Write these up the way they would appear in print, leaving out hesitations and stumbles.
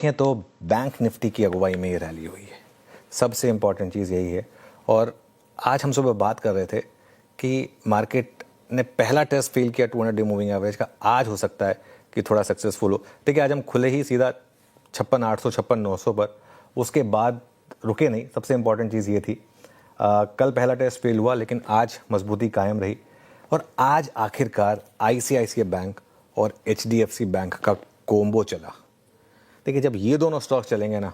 देखें तो bank Nifty की अगुवाई में ये रैली हुई है। सबसे इम्पॉर्टेंट चीज़ यही है। और आज हम सुबह बात कर रहे थे कि मार्केट ने पहला टेस्ट फेल किया 200 डे मूविंग एवरेज का। आज हो सकता है कि थोड़ा सक्सेसफुल हो। देखिए आज हम खुले ही सीधा 56,800 56,900 पर, उसके बाद रुके नहीं। सबसे इम्पॉर्टेंट चीज़ ये थी कल पहला टेस्ट फेल हुआ लेकिन आज मजबूती कायम रही और आज आखिरकार ICICI बैंक और HDFC बैंक का कोम्बो चला। देखिए जब ये दोनों स्टॉक्स चलेंगे ना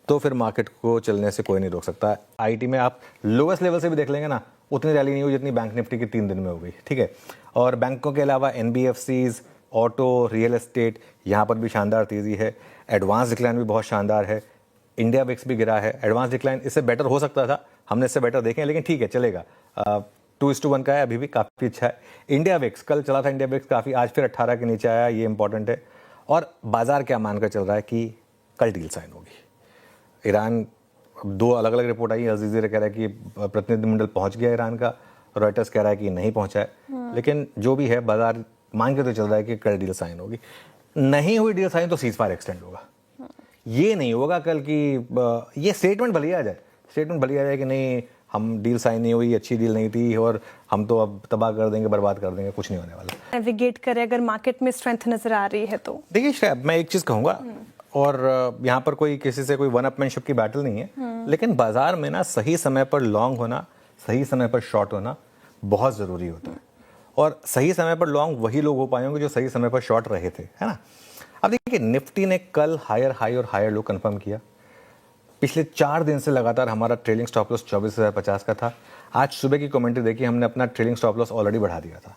तो फिर मार्केट को चलने से कोई नहीं रोक सकता। आईटी में आप लोवेस्ट लेवल से भी देख लेंगे ना, उतनी रैली नहीं हुई जितनी बैंक निफ्टी की 3 दिन में हो गई। ठीक है, और बैंकों के अलावा NBFCs, ऑटो, रियल एस्टेट, यहाँ पर भी शानदार तेज़ी है। एडवांस डिक्लाइन भी बहुत शानदार है। इंडिया विक्स भी गिरा है। एडवांस डिक्लाइन इससे बेटर हो सकता था, हमने इससे बेटर देखे, लेकिन ठीक है चलेगा। 2:1 का है, अभी भी काफ़ी अच्छा है। इंडिया विक्स कल चला था, इंडिया विक्स काफ़ी, आज फिर 18 के नीचे आया, ये इंपॉर्टेंट है। और बाजार क्या मानकर चल रहा है कि कल डील साइन होगी। ईरान, 2 अलग अलग रिपोर्ट आई। अल जज़ीरा कह रहा है कि प्रतिनिधिमंडल पहुंच गया ईरान का, रॉयटर्स कह रहा है कि नहीं पहुंचा है। लेकिन जो भी है बाजार मान के तो चल रहा है कि कल डील साइन होगी। नहीं हुई डील साइन तो सीजफायर एक्सटेंड होगा। ये नहीं होगा कल की ये स्टेटमेंट भले आ जाए, कि नहीं हम डील साइन नहीं हुई, अच्छी डील नहीं थी और हम तो अब तबाह कर देंगे, बर्बाद कर देंगे, कुछ नहीं होने वाला। नेविगेट करें अगर मार्केट में स्ट्रेंथ नजर आ रही है तो देखिए श्रेया, मैं एक चीज़ कहूँगा, और यहाँ पर कोई किसी से कोई वन अपमैनशिप की बैटल नहीं है, लेकिन बाजार में ना सही समय पर लॉन्ग होना, सही समय पर शॉर्ट होना बहुत ज़रूरी होता है। और सही समय पर लॉन्ग वही लोग हो पाए होंगे जो सही समय पर शॉर्ट रहे थे, है ना। अब देखिए निफ्टी ने कल हायर हाई और हायर लो कंफर्म किया। पिछले 4 दिन से लगातार हमारा ट्रेलिंग स्टॉप लॉस 24,050 का था। आज सुबह की कमेंट्री देखी, हमने अपना ट्रेलिंग स्टॉप लॉस ऑलरेडी बढ़ा दिया था।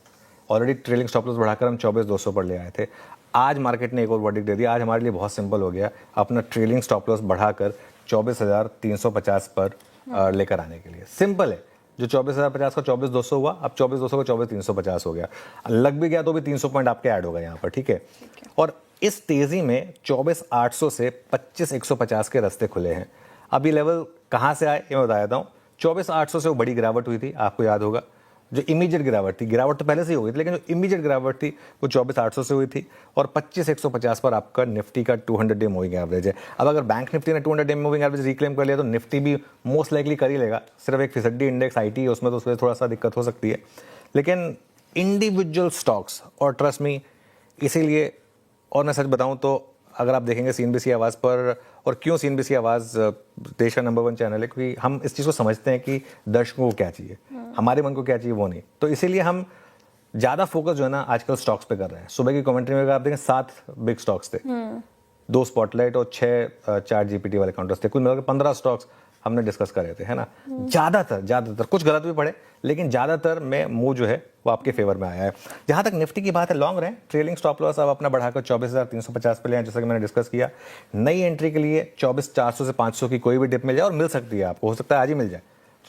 ऑलरेडी ट्रेलिंग स्टॉप लॉस बढ़ाकर हम 24,200 पर ले आए थे। आज मार्केट ने एक और वर्डिक्ट दे दिया। आज हमारे लिए बहुत सिंपल हो गया अपना ट्रेलिंग स्टॉप लॉस बढ़ाकर 24,350 पर लेकर आने के लिए। सिंपल है, जो 24,050 का 24,200 हुआ, अब 24,200 का 24,350 हो गया। लग भी गया तो भी 300 पॉइंट आपके ऐड हो गए यहाँ पर। ठीक है, और इस तेजी में 24,800 से 25,150 के रास्ते खुले हैं। अब ये लेवल कहाँ से आए ये मैं बता देता हूँ। 24,800 से वो बड़ी गिरावट हुई थी, आपको याद होगा, जो इमीडिएट गिरावट थी। गिरावट तो पहले से ही हो गई थी, लेकिन जो इमीडिएट गिरावट थी वो 24,800 से हुई थी। और 25,150 पर आपका निफ्टी का 200 डे मूविंग एवरेज है। अब अगर बैंक निफ्टी ने 200 डे मूविंग एवरेज रिक्लेम कर लिया तो निफ्टी भी मोस्ट लाइकली कर ही लेगा। सिर्फ एक फिसड्डी इंडेक्स IT है उसमें, तो उसमें थोड़ा सा दिक्कत हो सकती है। लेकिन इंडिविजुअल स्टॉक्स, और ट्रस्ट मी, इसीलिए, और मैं सच बताऊं तो अगर आप देखेंगे CNBC आवाज़ पर, और क्यों CNBC आवाज़ देश का नंबर 1 चैनल है, क्योंकि हम इस चीज़ को समझते हैं कि दर्शकों को क्या चाहिए, हमारे मन को क्या चाहिए वो नहीं। तो इसीलिए हम ज़्यादा फोकस जो है ना आजकल स्टॉक्स पे कर रहे हैं। सुबह की कमेंट्री में अगर आप देखें 7 बिग स्टॉक्स थे, 2 स्पॉटलाइट और 6 चैट GPT वाले काउंटर्स थे। कुल मिलाकर 15 स्टॉक्स हमने डिस्कस करे थे, है ना। ज़्यादातर कुछ गलत भी पड़े, लेकिन ज़्यादातर में मुंह जो है वो आपके फेवर में आया है। जहाँ तक निफ्टी की बात है, लॉन्ग रहे, ट्रेलिंग स्टॉप लॉस अब अपना बढ़ाकर 24,350 पे ले आए, जैसा कि मैंने डिस्कस किया। नई एंट्री के लिए 24,400 से 500 की कोई भी डिप मिल जाए, और मिल सकती है आपको, हो सकता है आज ही मिल जाए।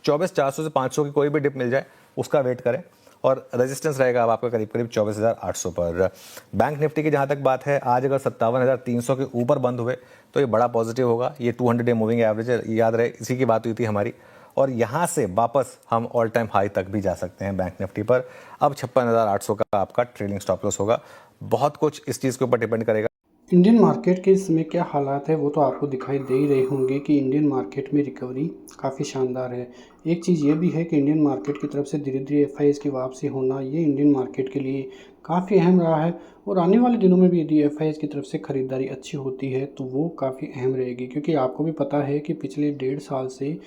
24,400 से 500 की कोई भी डिप मिल जाए, उसका वेट करें। और रेजिस्टेंस रहेगा अब आपका करीब करीब 24,800 पर। बैंक निफ्टी की जहाँ तक बात है, आज अगर 57,300 के ऊपर बंद हुए तो ये बड़ा पॉजिटिव होगा। ये 200 डे मूविंग एवरेज है, याद रहे, इसी की बात हुई थी हमारी। और यहाँ से वापस हम ऑल टाइम हाई तक भी जा सकते हैं बैंक निफ्टी पर। अब 56,800 का आपका ट्रेलिंग स्टॉप लॉस होगा। बहुत कुछ इस चीज़ के ऊपर डिपेंड करेगा। इंडियन मार्केट के इस समय क्या हालात है वो तो आपको दिखाई दे ही रहे होंगे कि इंडियन मार्केट में रिकवरी काफ़ी शानदार है। एक चीज़ ये भी है कि इंडियन मार्केट की तरफ से धीरे धीरे FIIs की वापसी होना, ये इंडियन मार्केट के लिए काफ़ी अहम रहा है। और आने वाले दिनों में भी यदि FIIs की तरफ से ख़रीदारी अच्छी होती है तो वो काफ़ी अहम रहेगी, क्योंकि आपको भी पता है कि पिछले 1.5 साल से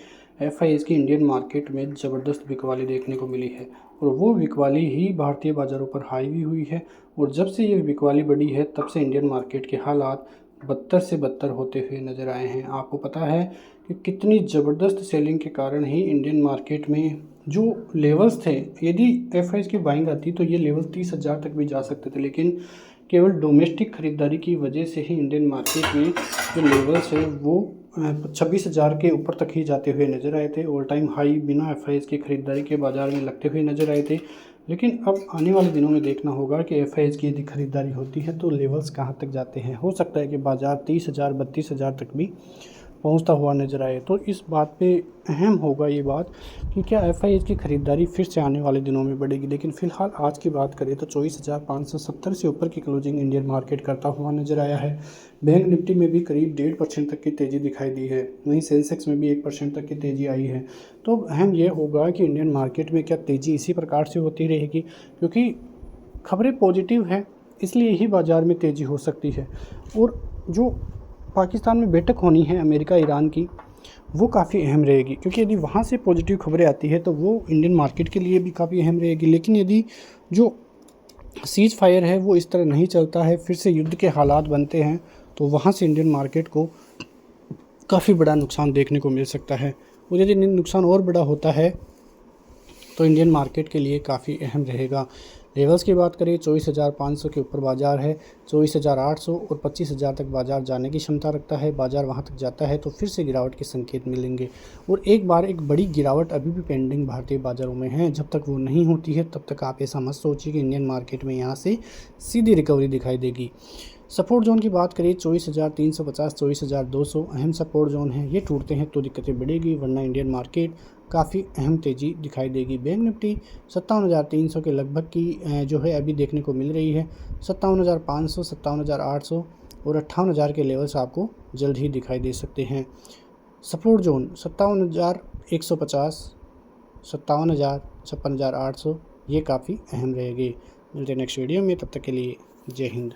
FIIs की इंडियन मार्केट में ज़बरदस्त बिकवाली देखने को मिली है, और वो बिकवाली ही भारतीय बाज़ारों पर हाई भी हुई है। और जब से ये बिकवाली बढ़ी है तब से इंडियन मार्केट के हालात बदतर से बदतर होते हुए नज़र आए हैं। आपको पता है कि कितनी ज़बरदस्त सेलिंग के कारण ही इंडियन मार्केट में जो लेवल्स थे, यदि FIIs की बाइंग आती तो ये लेवल 30,000 तक भी जा सकते थे, लेकिन केवल डोमेस्टिक ख़रीदारी की वजह से ही इंडियन मार्केट में जो लेवल्स है वो 26,000 के ऊपर तक ही जाते हुए नज़र आए थे। ऑल टाइम हाई बिना FIIs की ख़रीदारी के बाज़ार में लगते हुए नज़र आए थे। लेकिन अब आने वाले दिनों में देखना होगा कि FIIs की यदि ख़रीदारी होती है तो लेवल्स कहाँ तक जाते हैं। हो सकता है कि बाज़ार 30,000 32,000 तक भी पहुंचता हुआ नज़र आए। तो इस बात पे अहम होगा ये बात कि क्या FIS की ख़रीदारी फिर से आने वाले दिनों में बढ़ेगी। लेकिन फ़िलहाल आज की बात करें तो 24,570 से ऊपर की क्लोजिंग इंडियन मार्केट करता हुआ नज़र आया है। बैंक निफ्टी में भी करीब 1.5% तक की तेज़ी दिखाई दी है। वहीं सेंसेक्स में भी 1% तक की तेज़ी आई है। तो अहम ये होगा कि इंडियन मार्केट में क्या तेज़ी इसी प्रकार से होती रहेगी, क्योंकि खबरें पॉजिटिव हैं, इसलिए ही बाज़ार में तेज़ी हो सकती है। और जो पाकिस्तान में बैठक होनी है अमेरिका ईरान की, वो काफ़ी अहम रहेगी, क्योंकि यदि वहाँ से पॉजिटिव खबरें आती है तो वो इंडियन मार्केट के लिए भी काफ़ी अहम रहेगी। लेकिन यदि जो सीज फायर है वो इस तरह नहीं चलता है, फिर से युद्ध के हालात बनते हैं, तो वहाँ से इंडियन मार्केट को काफ़ी बड़ा नुकसान देखने को मिल सकता है। और यदि नुकसान और बड़ा होता है तो इंडियन मार्केट के लिए काफ़ी अहम रहेगा। लेवल्स की बात करें 24,500 के ऊपर बाज़ार है, 24,800 और 25,000 तक बाज़ार जाने की क्षमता रखता है। बाज़ार वहां तक जाता है तो फिर से गिरावट के संकेत मिलेंगे। और एक बड़ी गिरावट अभी भी पेंडिंग भारतीय बाज़ारों में है। जब तक वो नहीं होती है तब तक आप ऐसा मत सोचिए कि इंडियन मार्केट में यहाँ से सीधी रिकवरी दिखाई देगी। सपोर्ट जोन की बात करें 24,350 24,200 अहम सपोर्ट जोन है। ये टूटते हैं तो दिक्कतें बढ़ेगी, वरना इंडियन मार्केट काफ़ी अहम तेज़ी दिखाई देगी। बैंक निफ्टी 57,300 के लगभग की जो है अभी देखने को मिल रही है। 57,500 57,800 और 58,000 के लेवल्स आपको जल्द ही दिखाई दे सकते हैं। सपोर्ट जोन 57,150 57,000 56,800 ये काफ़ी अहम रहेगी। मिलते हैं नेक्स्ट वीडियो में, तब तक के लिए जय हिंद।